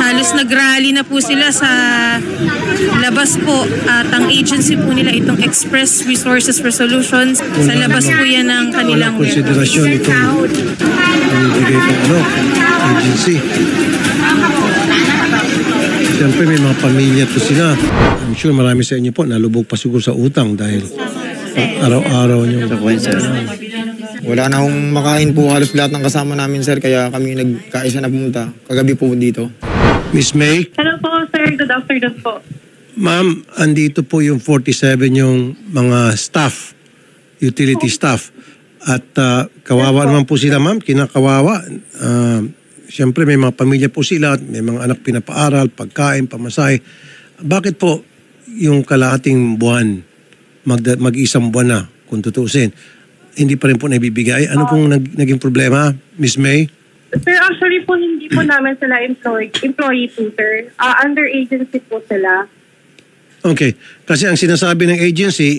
Halos nag-rally na po sila sa labas po at ang agency po nila itong Express Resources for Solutions. Sa labas po yan ng kanilang konsiderasyon itong binibigay ng agency. Siyempre may mga pamilya po sila. I'm sure marami sa inyo po nalubog pa siguro sa utang dahil araw-araw nyo. Wala na akong makain po halos lahat ng kasama namin, sir. Kaya kami nagkaisa na pumunta. Kagabi po dito. Miss May? Hello po, sir. Good afternoon po. Ma'am, andito po yung 47 yung mga staff, utility staff. At kawawa naman po sila, ma'am. Kinakawawa. Siyempre may mga pamilya po sila, may mga anak pinapaaral, pagkain, pamasahe. Bakit po yung kalahating buwan, mag-isang buwan na, kung tutuusin, hindi pa rin po naibibigay? Ano pong naging problema, Miss May? Sir, actually po, hindi po namin sila employee po, sir. Under agency po sila. Okay. Kasi ang sinasabi ng agency,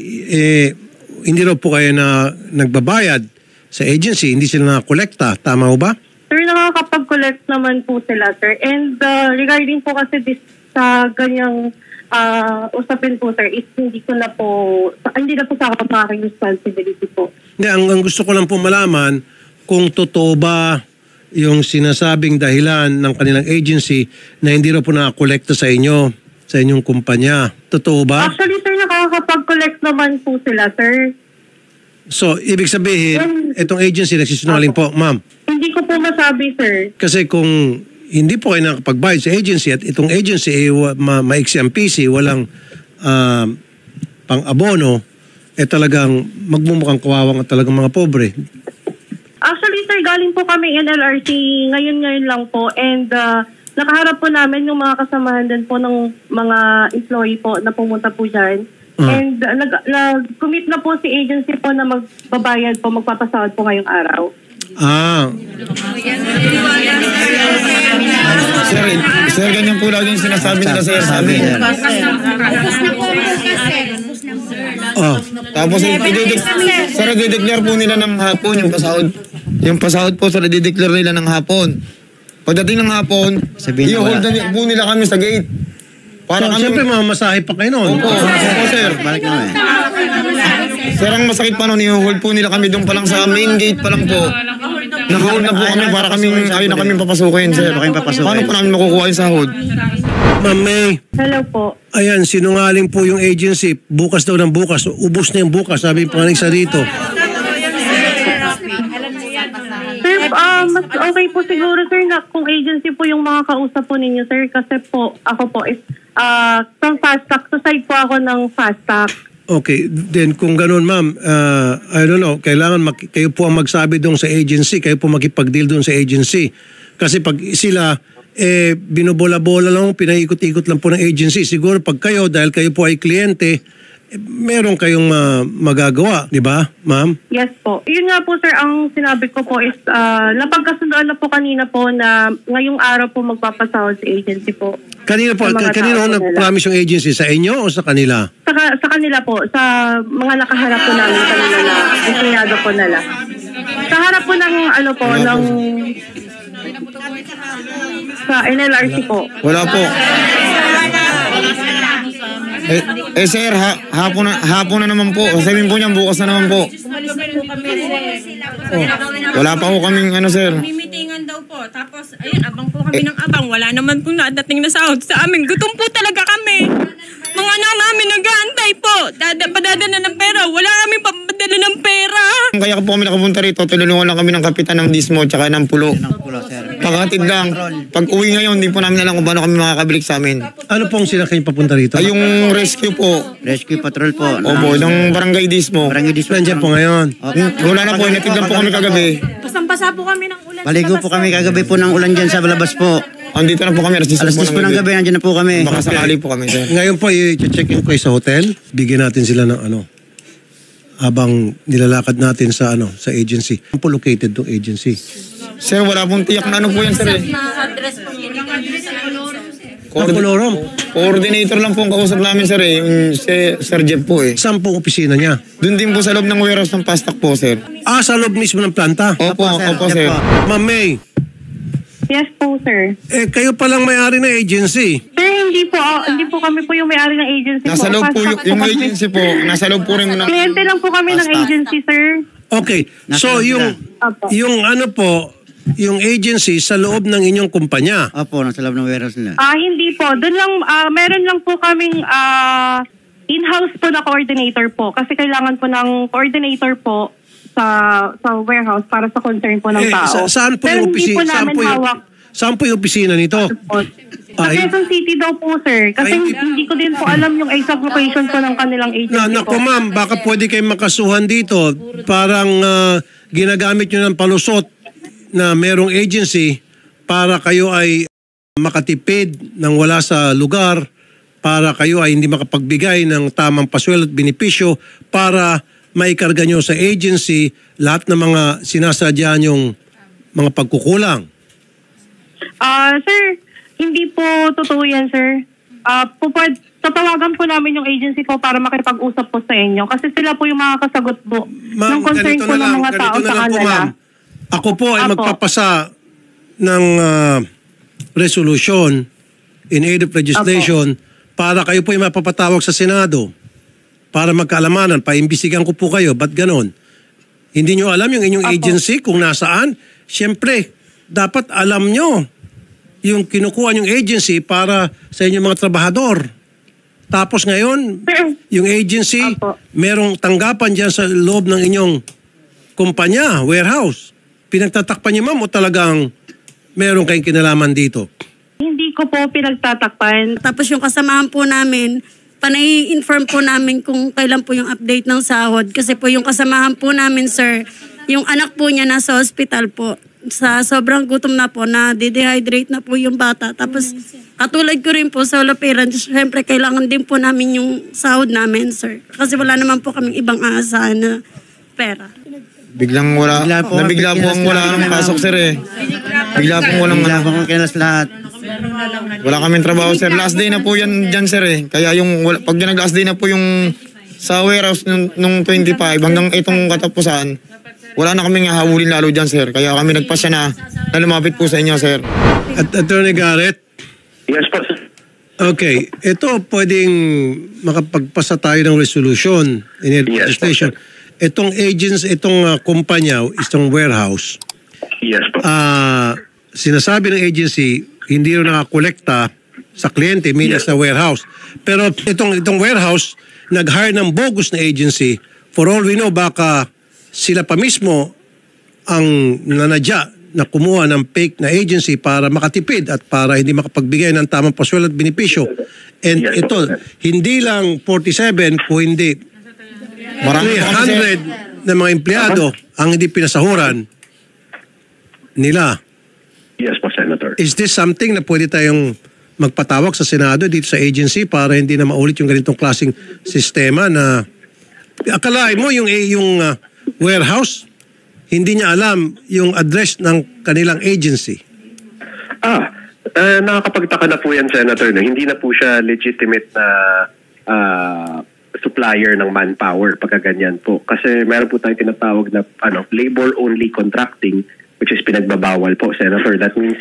hindi raw po kayo na nagbabayad sa agency, hindi sila nakakolekta. Tama ho ba? Sir, nakakapag-collect naman po sila, sir. And regarding po kasi sa ganyang usapin po, sir, is hindi na po sa aking responsibility po. Hindi, ang gusto ko lang po malaman kung totoo ba yung sinasabing dahilan ng kanilang agency na hindi raw po nakakolekta sa inyo, sa inyong kumpanya. Totoo ba? Actually, sir, nakakapag-collect naman po sila, sir. So, ibig sabihin, itong agency nagsisinungaling po, ma'am. Hindi ko po masabi, sir. Kasi kung hindi po kayo nakapagbayad sa agency at itong agency maiksi ang PC, walang pang-abono, talagang magmumukhang kawawang at talagang mga pobre. Actually, sir, galing po kami NLRC ngayon lang po. And nakaharap po namin yung mga kasamahan din po ng mga employee po na pumunta po dyan. And nag-commit na po si agency po na magbabayad po, magpapasahod po ngayong araw. Sir, ganyan po lagi yung sinasabi nila, sir. Sabi. Tapos, sir, i-declare po nila ng hapon yung pasahod. Yung pasahod po, sir, i-declare nila ng hapon. Pagdating ng hapon, i-hold na po nila kami sa gate. Para kami... Siyempre, mamasahe pa kayo noon. Opo, sir. Sir, ang masakit pa noon, i-hold po nila kami doon pa lang sa main gate pa lang po. Naka-hold na po kami para kami, ayaw na kami papasukin, sir. Paano po namin makukuha yung sahod? Ma'am May. Hello po. Ayan, sinungaling po yung agency. Bukas daw ng bukas. Ubus na yung bukas. Sabi pa sa dito. Sir, mas okay po siguro, sir, na kung agency po yung mga kausap po ninyo, sir. Kasi po, ako po is from Fast Track. So, side po ako ng Fast Track. Okay, then kung ganun, ma'am, I don't know, kailangan kayo po ang magsabi doon sa agency, kayo po makipag-deal doon sa agency. Kasi pag sila, binobola-bola lang, pinaikot-ikot lang po ng agency. Siguro pag kayo, dahil kayo po ay kliyente, meron kayong magagawa, di ba, ma'am? Yes po. Yun nga po, sir, ang sinabi ko po is, napagkasundoan na po kanina po na ngayong araw po magpapasahod sa agency po. Kanina po, kanina nag-promise yung agency, sa inyo o sa kanila? Sa kanila po, sa mga nakaharap po namin kanina na empleyado po nila. Sa harap po ng sa NLRC po. Wala po. Sir, hapon na naman po. Sabihin po niya, bukas na naman po. Wala pa po kaming sir. Mimitingan daw po. Tapos, ayun, abang po kami ng abang. Wala naman po nadating na sahod sa amin. Gutom po talaga kami. Mga anak namin nag-aantay po. Padadala ng pera. Wala kami papadala ng pera. Kaya po kami nakapunta rito. Tulungan lang kami ng kapitan ng Dismo tsaka ng Pulo. Paghatid lang. Pag uwi ngayon, hindi po namin alam kung paano kami makakabilik sa amin. Ano pong sila kayo papunta rito? Ay, yung rescue po. Rescue patrol po. Opo, ng Barangay Dismo. Barangay Dismo. Nandiyan po ngayon. Wala na po, natid lang po kami kagabi. Pasang-pasa po kami ng ulan. Paligo po kami kagabi po ng ulan dyan sa labas po. Andito na po kami, alas 10 po ng gabi, nandiyan na po kami. Baka sakali po kami, sir. Ngayon po, i-check-in ko sa hotel. Bigyan natin sila ng habang nilalakad natin sa agency. Saan po located tong agency? Sir, wala pong tiyak na po yan, sir. Polorom. Coordinator lang po ang kausap namin, sir. Yung Sir Jeff po eh. Saan po opisina niya? Doon din po sa loob ng warehouse ng Pastak po, sir. Sa loob mismo ng planta? Opo, sir. Ma'am May, Yes po, sir. Kayo palang may-ari ng agency. Sir, hindi po kami po yung may-ari ng agency Nasa po. loob po yung kami. agency po. Nasa loob po rin ng... Kliyente lang po kami ng Basta. agency, sir. Okay. So, Apo. yung ano po, yung agency sa loob ng inyong kumpanya. Opo, nasa loob ng warehouse nila. Hindi po. Doon lang, meron lang po kaming in-house po na coordinator po. Kasi kailangan po ng coordinator po sa warehouse para sa concern po ng tao. Saan po Pero yung hindi po namin hawak. Saan po yung opisina nito? Sa Quezon City daw po, sir. Kasi hindi ko din po alam yung exact location po ng kanilang agency Naku po. ma'am, baka pwede kayong makasuhan dito. Parang ginagamit nyo ng palusot na merong agency para kayo ay makatipid ng wala sa lugar, para kayo ay hindi makapagbigay ng tamang paswelo at benepisyo, para maikarga nyo sa agency lahat ng mga sinasadya nyong mga pagkukulang. Sir, hindi po totoo yan, sir. Tatawagan po namin yung agency po para makipag-usap po sa inyo. Kasi sila po yung makakasagot po ng concern po ng mga tao sa kanila. Ako po ay Apo. magpapasa ng resolution in aid of legislation para kayo po ay mapapatawag sa Senado para magkaalamanan. Paimbisigan ko po kayo. Ba't ganon? Hindi nyo alam yung inyong agency kung nasaan? Siyempre, dapat alam nyo yung kinukuha yung agency para sa inyong mga trabahador. Tapos ngayon, yung agency, Apo. merong tanggapan dyan sa loob ng inyong kumpanya, warehouse. Pinagtatakpan niyo ma'am o talagang meron kayong kinalaman dito? Hindi ko po pinagtatakpan. Tapos yung kasamahan po namin, panay-inform po namin kung kailan po yung update ng sahod. Kasi po yung kasamahan po namin, sir, yung anak po niya nasa hospital po. Sa sobrang gutom na po, na dehydrate na po yung bata. Tapos katulad ko rin po sa parents, syempre kailangan din po namin yung sahod namin, sir. Kasi wala naman po kaming ibang aasahan na pera. Biglang wala. Nabigla po ang wala ng pasok, sir eh. Bigla po walang Wala po kong kinas lahat. Wala kaming trabaho, sir. Last day na po yan dyan, sir eh. Kaya yung, pag nag-last day na po yung sa warehouse nung 25 hanggang itong katapusan, wala na kaming hahawulin lalo dyan, sir. Kaya kami nagpasya na lumapit po sa inyo, sir. At Attorney Garrett? Yes po, sir. Okay, ito pwedeng makapagpasa tayo ng resolution in aid of Yes, legislation. Itong agents, itong kumpanya, itong warehouse, Yes po. sinasabi ng agency, hindi rin nakakolekta sa kliyente, meaning sa warehouse. Pero itong warehouse, nag-hire ng bogus na agency. For all we know, baka sila pa mismo ang nanadya na kumuha ng fake na agency para makatipid at para hindi makapagbigay ng tamang paswelo at benepisyo. And Yes, ito, sir. hindi lang 47, kung hindi Marami po kami, sir. 300 na mga empleyado ang hindi pinasahuran nila. Yes po, Senator. Is this something na pwede tayong magpatawag sa Senado dito sa agency para hindi na maulit yung ganitong klaseng sistema na akalain mo yung warehouse, hindi niya alam yung address ng kanilang agency. Nakakapagtaka na po yan, Senator. No? Hindi na po siya legitimate na supplier ng manpower pagka ganyan po. Kasi meron po tayong tinatawag na labor-only contracting, which is pinagbabawal po, Senator. That means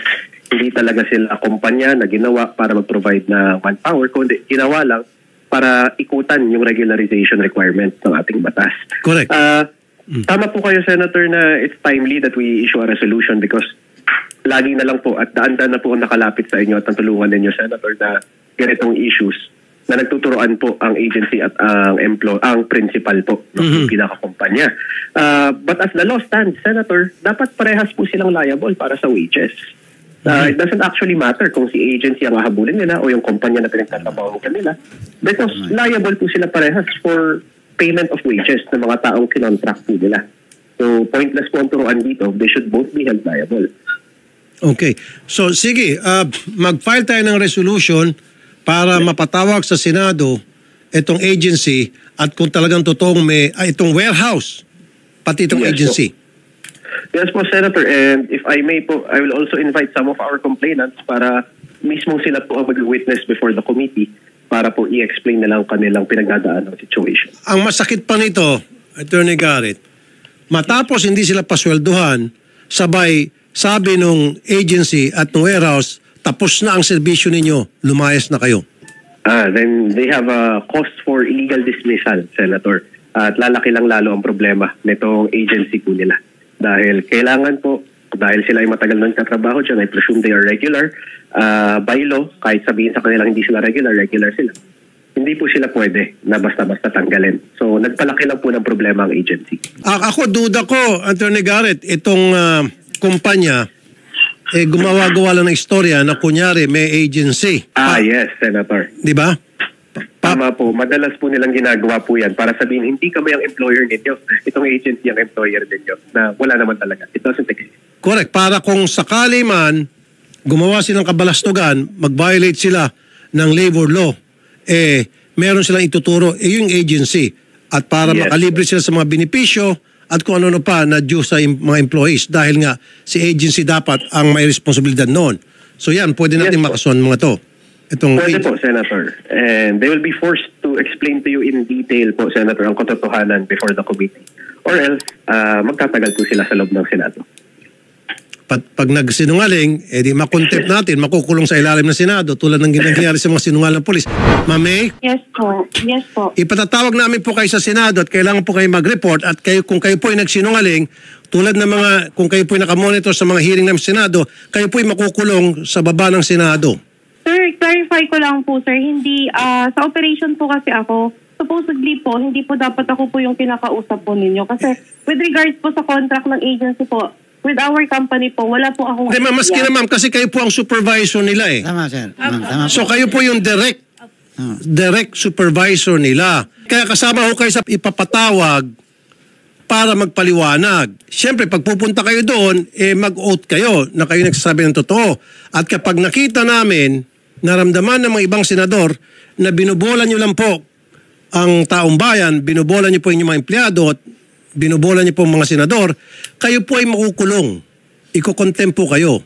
hindi talaga sila kumpanya na ginawa para mag-provide na manpower, kundi ginawa lang para ikutan yung regularization requirement ng ating batas. Correct. Tama po kayo, Senator, na it's timely that we issue a resolution because lagi na lang po at daan-daan na po ang nakalapit sa inyo at natulungan ninyo, Senator, na ganitong issues na nagtuturoan po ang agency at ang principal po ng pinakakumpanya. But as the law stands, Senator, dapat parehas po silang liable para sa wages. It doesn't actually matter kung si agency ang hahabulin nila o yung kumpanya na pinagtatrabaho nila because liable po sila parehas for payment of wages ng mga taong kinontract po nila. So pointless po ang turuan dito. They should both be held liable. Okay. So sige, mag-file tayo ng resolution para mapatawag sa Senado itong agency at kung talagang totoong itong warehouse, pati itong Yes, agency. Yes po, Senator. And if I may po, I will also invite some of our complainants para mismo sila po ang mag-witness before the committee para po i-explain na lang kanilang pinagdadaan ng situation. Ang masakit pa nito, Attorney Garrett, matapos hindi sila paswelduhan, sabay sabi nung agency at nung warehouse, tapos na ang serbisyo ninyo, lumayas na kayo. Then they have a cause for illegal dismissal, Senator. At lalaki lang lalo ang problema nitong agency po nila. Dahil kailangan po, dahil sila ay matagal nang katrabaho dyan, I presume they are regular. By law, kahit sabihin sa kanila hindi sila regular sila. Hindi po sila pwede na basta-basta tanggalin. So nagpalaki lang po ng problema ang agency. Ako, duda ko, Attorney Garrett, itong kumpanya, gumawa-gawa lang ng istorya na kunyari may agency. Yes, Senator. Di ba? Tama po. Madalas po nilang ginagawa po yan para sabihin, hindi kami ang employer ninyo. Itong agency ang employer ninyo na wala naman talaga. It doesn't exist. Correct. Para kung sakali man gumawa silang kabalastugan, mag-violate sila ng labor law, meron silang ituturo, yung agency. At para makalibre sila sa mga benepisyo at kung ano pa na due sa mga employees dahil nga si agency dapat ang may responsibilidad noon. So yan, pwede natin makasuhan mga to. Pwede po, Senator. And they will be forced to explain to you in detail po, Senator, ang katotohanan before the committee. Or else, magtatagal po sila sa loob ng Senado. Pag nagsinungaling, di makontempt natin, makukulong sa ilalim ng Senado tulad ng ginagawa sa mga sinungaling ng polis. Ma'am May? Yes po. Yes po. Ipatatawag namin po kayo sa Senado at kailangan po kayo mag-report at kung kayo po ay nagsinungaling, tulad ng mga, kung kayo po ay nakamonitor sa mga hearing ng Senado, kayo po ay makukulong sa baba ng Senado. Sir, clarify ko lang po, sir. Hindi, sa operation po kasi ako, supposedly po, hindi po dapat ako po yung pinakausap po ninyo. Kasi with regards po sa contract ng agency po, with our company po, wala po akong... Hindi, ma'am, maski na ma'am, kasi kayo po ang supervisor nila eh. Tama, sir. Tama. So kayo po yung direct supervisor nila. Kaya kasama ko kayo sa ipapatawag para magpaliwanag. Siyempre, pag pupunta kayo doon, mag-oath kayo na kayo nagsasabi ng totoo. At kapag nakita namin, naramdaman ng mga ibang senador na binubola nyo lang po ang taong bayan, binubola nyo po yung mga empleyado at binubola niyo po mga senador, kayo po ay makukulong. Iko-contempt po kayo.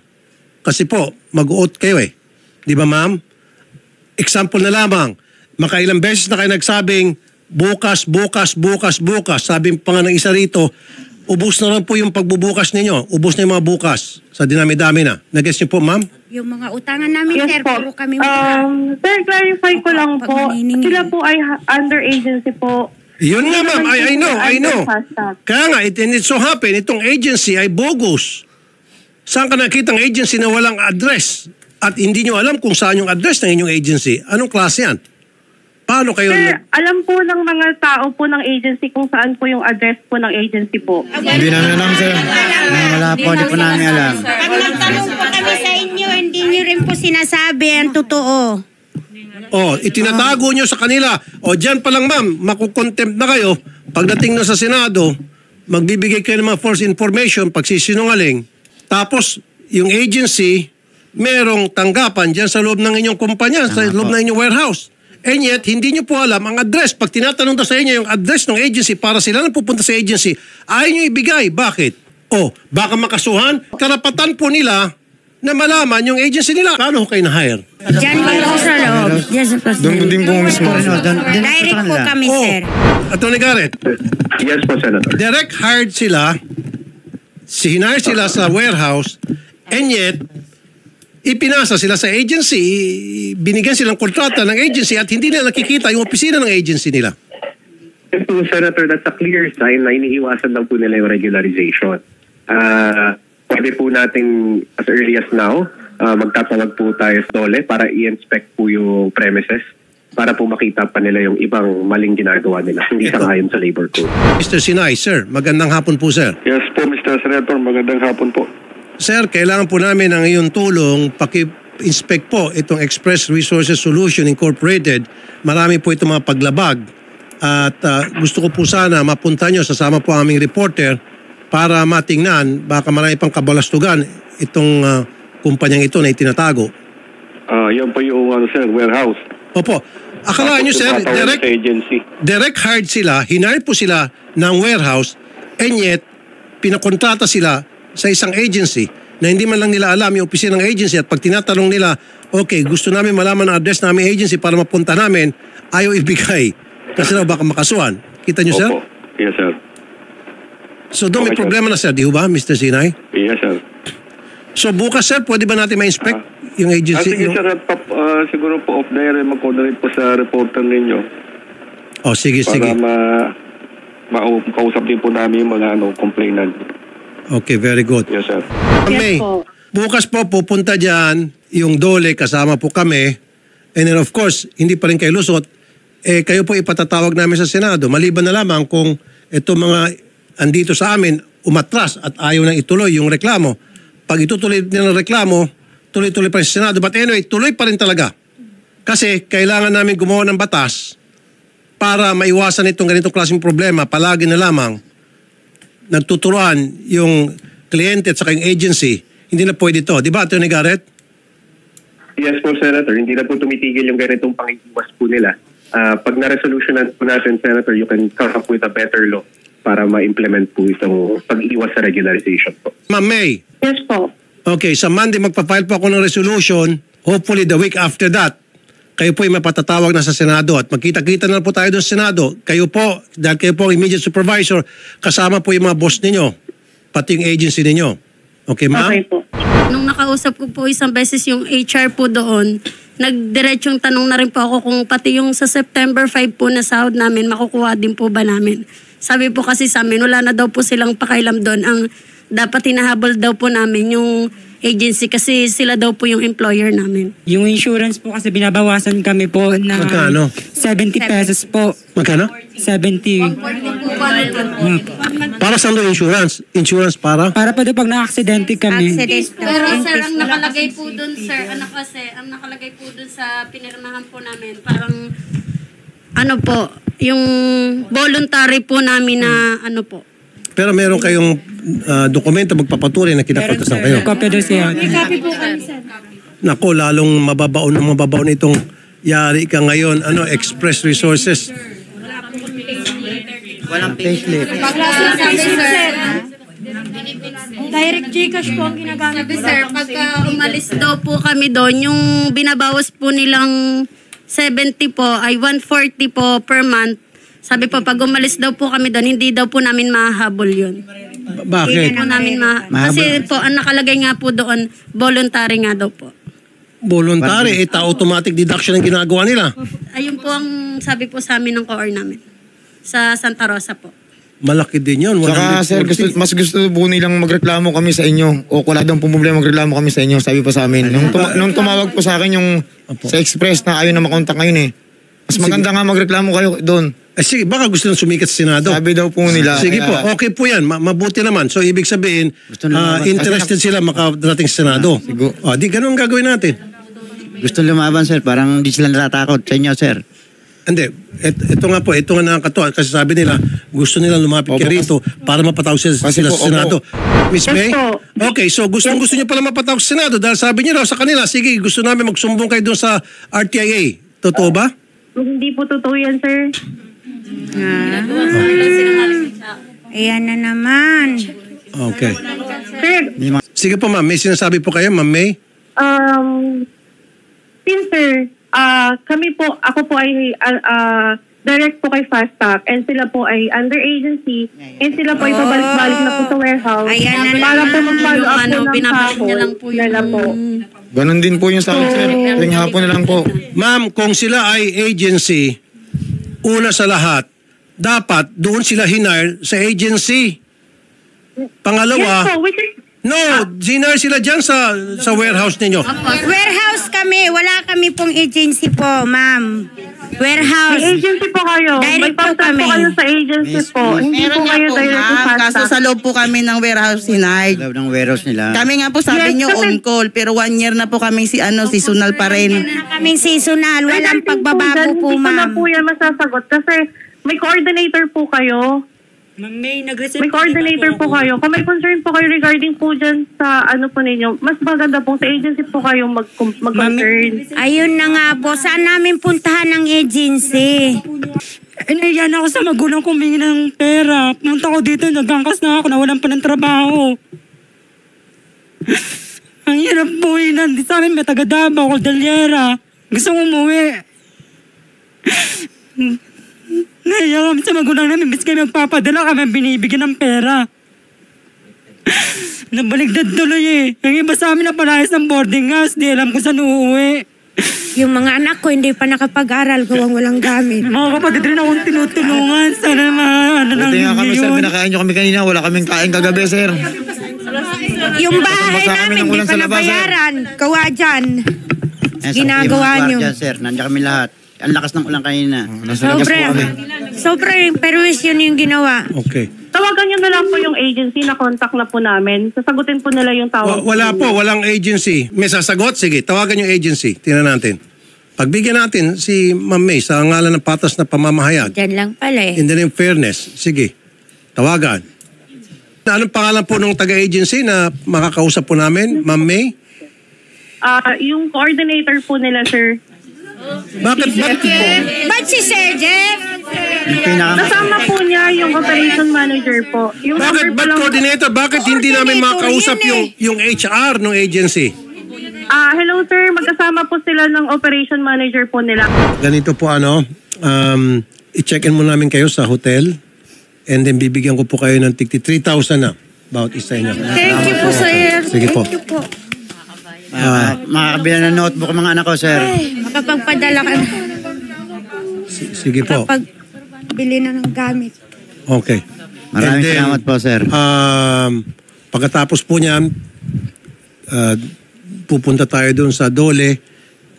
Kasi po, mag-oath kayo eh. Di ba ma'am? Example na lamang, makailang beses na kayo nagsabing, bukas. Sabi pa nga ng isa rito, ubos na lang po yung pagbubukas ninyo. Ubos na yung mga bukas. Sa dinami-dami na. Nag-guess niyo po ma'am? Yung mga utangan namin, Yes sir, po. puro kami Sir, clarify ko lang po. Sila po ay under agency po. Yun nga ma'am, I know. Kaya nga, it so happen, itong agency ay bogus. Saan ka nakita ng agency na walang address? At hindi nyo alam kung saan yung address ng inyong agency. Anong klase yan? Paano kayo... Sir, alam po ng mga tao po ng agency kung saan po yung address po ng agency po. Hindi namin alam, sir. Wala po, di po namin alam. Pag nagtanong po kami sa inyo, hindi nyo rin po sinasabi ang totoo. Itinatago nyo sa kanila. Dyan pa lang ma'am, makukontempt na kayo. Pagdating na sa Senado, magbibigay kayo ng mga false information, pagsisinungaling. Tapos, yung agency, merong tanggapan dyan sa loob ng inyong kumpanya, sa loob ng inyong warehouse. And yet, hindi nyo po alam ang address. Pag tinatanong daw sa inyo yung address ng agency para sila na pupunta sa agency, ayaw nyo ibigay. Bakit? Baka makasuhan. Karapatan po nila na malaman yung agency nila. Paano kayo na-hire? Diyan po sa loob. Yes, Doon din po mismo. Direct po kami, sir. Attorney Garrett, Yes po, Senator. direct hired sila, hinire sila sa warehouse, and yet, ipinasa sila sa agency, binigyan silang kontrata ng agency at hindi nila nakikita yung opisina ng agency nila. So, Senator, that's a clear sign na iniiwasan lang po nila yung regularization. Pwede po nating as early as now, magtatawag po tayo sa DOLE para i-inspect po yung premises para po makita pa nila yung ibang maling ginagawa nila. Hindi sangayon sa labor code. Mr. Sinay, sir, magandang hapon po, sir. Yes po, Mr. Senator. Magandang hapon po. Sir, kailangan po namin ang iyong tulong paki-inspect po itong Express Resources Solution Incorporated. Marami po itong mga paglabag at gusto ko po sana mapunta nyo, sasama po aming reporter para matingnan, baka marami pang kabalastugan itong kumpanyang ito na itinatago. Yan po yung sir, warehouse. Opo. Akala nyo, sir, direct hired sila, hinire po sila ng warehouse, and yet, pinakontrata sila sa isang agency na hindi man lang nila alam yung opisina ng agency at pag tinatanong nila, okay, gusto namin malaman ang address ng aming agency para mapunta namin, ayaw ibigay. Kasi na baka makasuhan. Kita nyo, sir? Opo. Yes, sir. So doon may Okay, problema na, sir, di ba, Mr. Sinay? Yes, sir. So bukas sir, pwede ba natin ma-inspect yung agency? Sige sir, siguro po off the air, mag-coordinate po sa reporter ninyo. Sige, Para sige. makausap din po namin yung mga complainant. Okay, very good. Yes sir. May, po. bukas po pupunta dyan yung Dole, kasama po kami. And then of course, hindi pa rin kayo lusot. Kayo po ipatatawag namin sa Senado. Maliban na lamang kung ito mga andito sa amin umatras at ayaw nang ituloy yung reklamo. Pag itutuloy nila ng reklamo, tuloy-tuloy pa rin sa Senado. But anyway, tuloy pa rin talaga. Kasi kailangan namin gumawa ng batas para maiwasan itong ganitong klaseng problema. Palagi na lamang nagtuturuan yung kliyente at saka yung agency. Hindi na pwede ito. Di ba, Atty. Garrett? Yes po, Senator. Hindi na po tumitigil yung ganitong pangiiwas po nila. Pag na-resolutionan po natin, Senator, you can come up with a better law para ma-implement po itong pag-iwas sa regularization po. Ma'am May. Yes po. Okay, sa Monday magpa-file po ako ng resolution. Hopefully the week after that, kayo po ay mapatatawag na sa Senado at magkita-kita na po tayo doon sa Senado. Kayo po, dahil kayo po ang immediate supervisor, kasama po yung mga boss ninyo, pati yung agency ninyo. Okay, ma'am? Okay po. Nung nakausap ko po isang beses yung HR po doon, nagdiretsyong tanong na rin po ako kung pati yung sa September 5 po na sahod namin, makukuha din po ba namin. Sabi po kasi sa amin, wala na daw po silang pakailam doon. Ang dapat hinahabol daw po namin yung agency kasi sila daw po yung employer namin. Yung insurance po kasi binabawasan kami po na Magkano? 70 pesos po. Magkano? 70. Para saan yung insurance? Insurance para? Para po doon pag na-aksidente kami. Pero sir, ang nakalagay po doon, sir, ang nakalagay po doon sa pinirmahan po namin, parang po, yung voluntary po namin na po. Pero meron kayong dokumento magpapatunay na kinakaltasan kayo. Kopya doon siya. Nako, lalong mababaon itong yari ka ngayon. Express Resources. Walang payslip. Direct Gcash po ang ginagamit. Sabi sir, pagka umalis daw po kami doon, yung binabawas po nilang 70 po ay 140 po per month. Sabi po, pag umalis daw po kami doon, hindi daw po namin mahahabol yun. Bakit? Hindi po namin kasi po, ang nakalagay nga po doon, voluntary nga daw po. Voluntary, automatic deduction ang ginagawa nila. Ayun po ang sabi po sa amin ng COR namin. Sa Santa Rosa po. Malaki din yun. Saka sir, mas gusto po nilang magreklamo kami sa inyo. O kung wala daw pong problema, magreklamo kami sa inyo. Sabi pa sa amin. Nung tumawag po sa akin yung sa Express na ayaw na makontak ngayon Mas maganda nga magreklamo kayo doon. Sige, baka gusto nang sumikat sa Senado. Sabi daw po nila. Sige po, okay po yan. Mabuti naman. So, ibig sabihin, interested sila makadating sa Senado. Di ganun ang gagawin natin. Gusto lumaban, sir. Parang hindi sila natatakot sa inyo, sir. Hindi. Ito nga nakakatuwa. Kasi sabi nila, gusto nila lumapit kayo rito para mapatawag sila sa Senado. Miss May? Okay, so gusto niyo pala mapatawag sa Senado dahil sabi niyo raw sa kanila, sige, gusto namin magsumbong kayo doon sa RTIA. Totoo ba? Hindi po totoo yan, sir. Ayan na naman. Okay. Sir, Sige po ma'am, may sinasabi po kayo, Ma'am May? sir, ako po ay direct po kay Fastpack and sila po ay under agency and sila po ay pabalik-balik na po sa warehouse para po mag-follow up po ng hapon nila po. Ganon din po yung sa akin, sir. Tuwing hapon na lang po. Ma'am, kung sila ay agency, una sa lahat, dapat doon sila hinire sa agency. Pangalawa, Yes po, which is hinire sila dyan sa warehouse ninyo. Warehouse kami. Wala kami pong agency po, ma'am. Warehouse. may agency po kayo. May Direct po contract kami. po kayo sa agency po. Hindi po kayo direct sa Kaso Fastpack. sa loob po kami ng warehouse hinay. Loob ng warehouse nila. Kami nga po sabi Yes, nyo kasi- on call, pero 1 year na po kami seasonal pa rin. Kaming seasonal. Walang pagbabago po, Hindi ko na ma'am. po yan masasagot kasi may coordinator po kayo. May May coordinator po kayo. Kung may concern po kayo regarding po dyan sa po ninyo, mas maganda po sa agency po kayo mag-concern. Ayun na nga po. Saan namin puntahan ng agency? Naiyan ako sa magulang ko humingi ng pera. Punta ko dito, nagangkas na ako, nawalan pa ng trabaho. Ang hirap po nandito sa amin, may taga-Davao, Cordillera. Gusto ko umuwi. Naiyan kami sa magulang namin, bis kayo magpapadala kami, binibigyan ng pera. Nabaligtad tuloy eh. Yung iba sa amin na palayas ng boarding house, di alam kung saan uuwi. Yung mga anak ko hindi pa nakapag-aral, gawang walang gamit. Mga kapatid rin akong tinutulungan. Sana ano nang Buti nga kami, sir, yun. pinakain nyo kami kanina. Wala kaming kain kagabi, sir. Yung bahay Basa kami namin, ng hindi ulan pa sa labas, sir. nabayaran. Kawa dyan. Sir, Ginagawa yung mga nyo. guardia, sir. Nandiyan kami lahat. Ang lakas ng ulan kanina. Nasa labas po kami. Sobrang perwisyon yung ginawa. Okay. Tawagan nyo na lang po yung agency na contact na po namin. Sasagutin po nila yung tawag. Wala po, walang agency. May sasagot? Sige, tawagan yung agency. Tingnan natin. Pagbigyan natin si Ma'am May sa ngalan ng patas na pamamahayag. Dyan lang pala eh. In the name of fairness. Sige, tawagan. Anong pangalan po ng taga-agency na makakausap po namin, Ma'am May? Yung coordinator po nila, sir. Bakit? Ba't si Sir Jeff? Kasama po niya yung operation manager po. Yung Bakit? Ba't coordinator? Bakit hindi namin makausap yung HR ng agency? Hello sir, magkasama po sila ng operation manager po nila. Ganito po i-check-in mo namin kayo sa hotel and then bibigyan ko po kayo ng 3,000 na bawat isa inyo. Thank you po, sir. Sige po. Thank you po. Makakabila ng notebook ang mga anak ko, sir. Makapagpadala ka na. Sige po. Makapagbili na ng gamit. Okay. Maraming salamat po, sir. Pagkatapos po niyan, pupunta tayo doon sa Dole,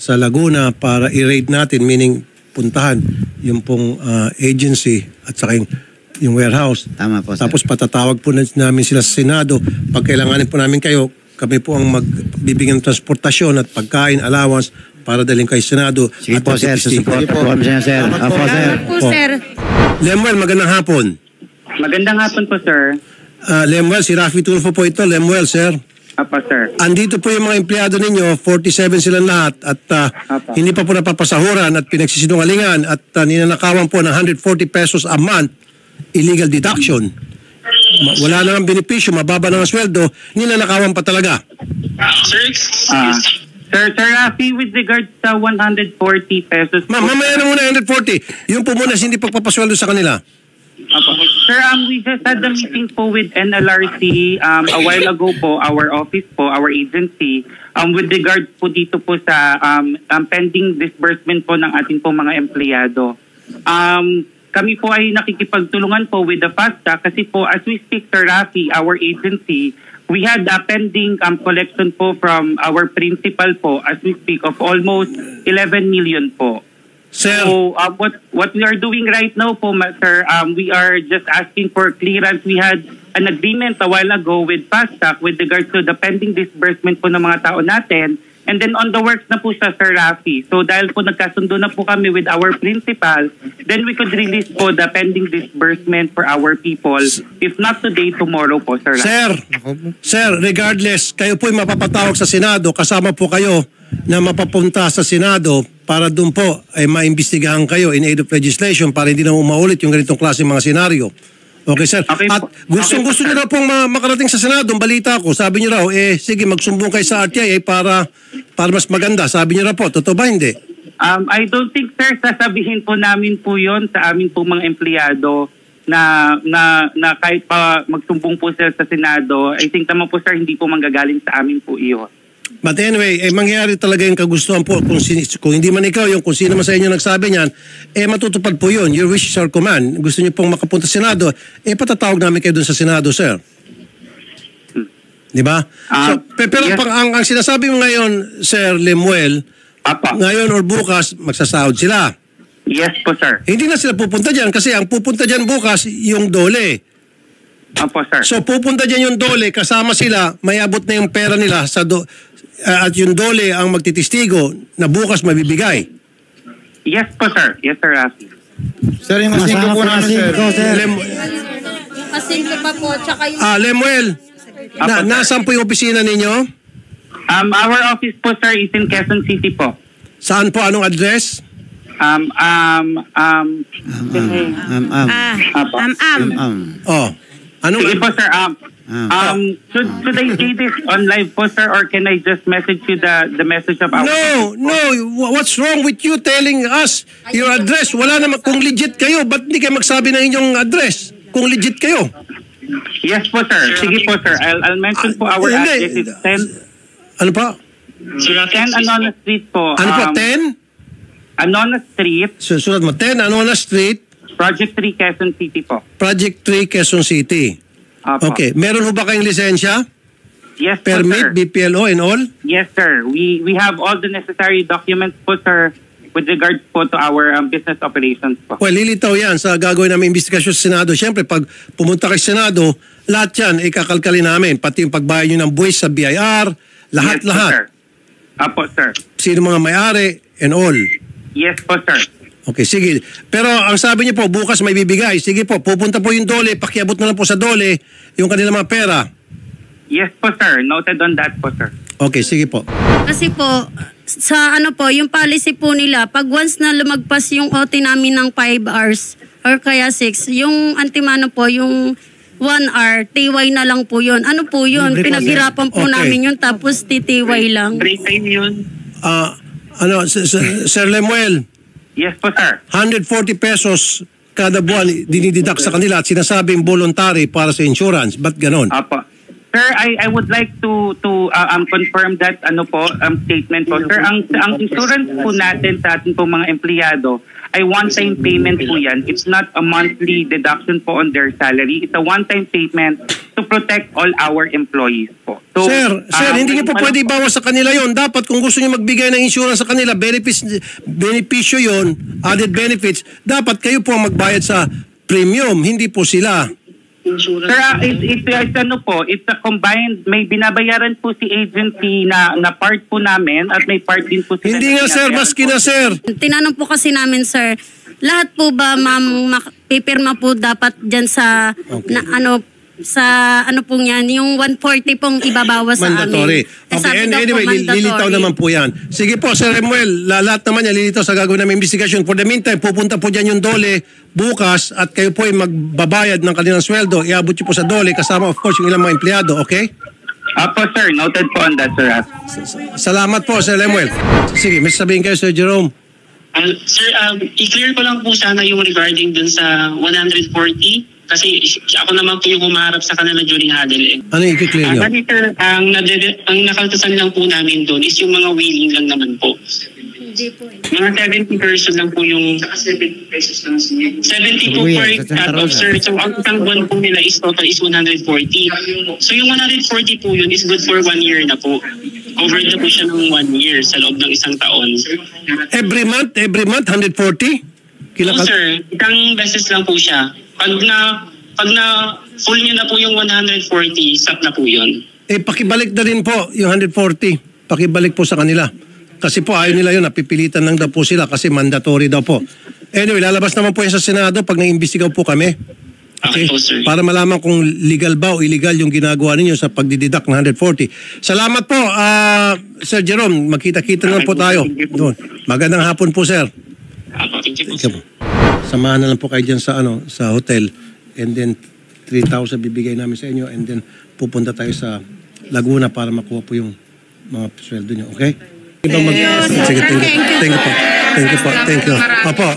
sa Laguna para i-raid natin, meaning puntahan yung pong agency at saka yung warehouse. Tama po, sir. Tapos patatawag po namin sila sa Senado. Pag kailanganin po namin kayo, kami po ang magbibigyan ng transportasyon at pagkain, allowance para dalhin kayo sa Senado. Sige at po, sir. Susupport po kami sa inyo, sir. Apo, sir. Po, sir. Lemuel, magandang hapon. Magandang hapon po, sir. Lemuel, si Rafi Tulfo po ito. Lemuel, sir. Apo, sir. Andito po yung mga empleyado ninyo, 47 silang lahat at hindi pa po napapasahuran at pinagsisinungalingan at ninanakawan po ng 140 pesos a month illegal deduction. Wala na ng benepisyo, mababa na ang sweldo, ninanakawan pa talaga. Sir Rafi, with regards sa 140 pesos... Mamaya na muna 140. Yung po muna hindi pagpapasweldo sa kanila. Sir, we just had a meeting po with NLRC a while ago po, our office po, our agency, with regards po dito po sa pending disbursement po ng ating po mga empleyado. Kami po ay nakikipagtulungan po with the FASTA kasi po as we speak, Sir Rafi, our agency, we had a pending collection po from our principal po as we speak of almost 11 million po. Sir. So what we are doing right now po, sir, we are just asking for clearance. We had an agreement a while ago with FASTAC with regards to the pending disbursement po ng mga tao natin. And then on the works na po siya, Sir Rafi. So dahil po nagkasundo na po kami with our principal, then we could release po the pending disbursement for our people. If not today, tomorrow po, Sir Rafi. Sir, regardless, kayo po'y mapapatawag sa Senado, kasama po kayo na mapapunta sa Senado para doon po ay maimbestigahan kayo in aid of legislation para hindi na umaulit yung ganitong klase mga senaryo. Okay, sir. Okay, at gusto niyo raw pong makarating sa Senado, ang balita ko, sabi niyo raw, sige, magsumbong kayo sa RTI para mas maganda. Sabi niyo raw po, totoo ba hindi? I don't think, sir, sasabihin po namin po yon sa aming po mga empleyado na kahit pa magsumbong po sila sa Senado, I think naman po, sir, hindi po manggagaling sa amin po iyon. But anyway, mangyayari talaga yung kagustuhan po. Kung hindi man ikaw, kung sino man sa inyo nagsabi niyan, matutupad po yun. Your wishes are command. Gusto niyo pong makapunta sa Senado, patatawag namin kayo dun sa Senado, sir. Di ba? Pero yes. Ang sinasabi mo ngayon, Sir Lemuel, ngayon or bukas, magsasahod sila. Yes po, sir. Hindi na sila pupunta dyan kasi ang pupunta dyan bukas, yung Dole. Opo, sir. So pupunta dyan yung Dole, kasama sila, may abot na yung pera nila sa at yung Dole ang magtitistigo na bukas mabibigay. Yes po, sir. Yes, Sir Rafi. Sir, yung asingko po namin, sir. Asingko pa po, tsaka yung... Lemuel, nasaan po yung opisina ninyo? Our office po, sir, is in Quezon City po. Saan po? Anong address? Anong sige po, sir. Should I say this on live po, sir, or can I just message you the message of our... No. What's wrong with you telling us your address? Wala naman. Kung legit kayo, ba't hindi kayo magsabi ng inyong address? Kung legit kayo. Yes po, sir. Sige po, sir. I'll mention po our address. It's 10... Ano pa? 10 Anona Street po. Ano po, 10? Anona Street. Susunod mo, 10 Anona Street. Project 3, Quezon City po. Project 3, Quezon City. Opo. Okay. Meron ho ba kayong lisensya? Yes po, Permit, sir. BPLO and all? Yes, sir. We have all the necessary documents po, sir, with regards po to our business operations po. Well, lilitaw yan sa gagawin namin investigasyon sa Senado. Siyempre, pag pumunta kay Senado, lahat yan ikakalkalin namin. Pati yung pagbayad nyo ng buwis sa BIR, lahat-lahat. Yes, sir. Apo, sir. Sino mga may-ari and all. Yes po, sir. Okay, sige. Pero ang sabi niyo po, bukas may bibigay. Sige po, pupunta po yung Dole, pakiabot na lang po sa Dole yung kanilang mga pera. Yes po, sir. Noted on that po, sir. Okay, sige po. Kasi po, sa ano po, yung policy po nila, pag once na lumagpas yung OT namin ng 5 hours or kaya 6, yung antimano po, yung 1 hour, TY na lang po yun. Ano po yun? Pinaghirapan po Okay. namin yun, tapos TTY lang. Break time yun. Sir Lemuel, Yes po, sir. 140 pesos kada buwan dinididak sa kanila at sinasabing voluntary para sa insurance. Ba't ganon? Apo. Sir, I would like to confirm that statement po. Sir, ang insurance po natin sa ating po mga empleyado ay one-time payment po yan. It's not a monthly deduction po on their salary. It's a one-time payment to protect all our employees po. So, Sir, hindi niyo po pwede ibawas sa kanila yon. Dapat kung gusto niyo magbigay ng insurance sa kanila, benepisyo yon, added benefits, dapat kayo po ang magbayad sa premium, hindi po sila. Sir, it's a combined, may binabayaran po si agency na part po namin at may part din po sila. Hindi nga sir, maski na sir. Tinanong po kasi namin, sir, lahat po ba, ma'am, pipirma po dapat dyan sa, sa ano pong yan, yung 140 pong ibabawas sa Mandatory. amin. Okay, anyway, lilitaw naman po yan. Sige po, Sir Remuel, lahat naman yan lilitaw sa gagawin namin investigasyon. For the meantime, pupunta po dyan yung Dole bukas at kayo po ay magbabayad ng kanilang sweldo. Iabot nyo po sa Dole kasama of course yung ilang mga empleyado, okay? Apo sir, noted po on that, sir. Salamat po, Sir Lemuel. Sige, may sabihin kayo, Sir Jerome. Sir, i-clear ko lang po sana yung regarding dun sa 140 kasi ako naman po yung humarap sa kanila during huddle. Ano yung i-clear nyo? Kasi sir, ang nakaltasan lang po namin doon is yung mga wheeling lang naman po. Mga 70 person lang po yung 70 po per cut-off, sir. So ang isang buwan po nila is total is 140. So yung 140 po yun is good for 1 year na po. Over na po siya ng 1 year sa loob ng isang taon. Every month, 140? No, sir. Isang beses lang po siya. Pag na full nyo na po yung 140, stop na po yun. Pakibalik na rin po yung 140. Pakibalik po sa kanila. Kasi po ayaw nila yun, napipilitan lang daw po sila kasi mandatory daw po. Anyway, lalabas naman po yan sa Senado pag naimbestigaw po kami. Okay po, sir. Para malaman kung legal ba o illegal yung ginagawa ninyo sa pagdididak ng 140. Salamat po, Sir Jerome. Magkita-kita na po tayo. Doon. Magandang hapon po, sir. Thank you po. Samahan na lang po kayo dyan sa, sa hotel. And then 3,000 bibigay namin sa inyo. And then pupunta tayo sa Laguna para makuha po yung mga sweldo nyo. Okay? Sige, thank you po. Thank you po. Opo.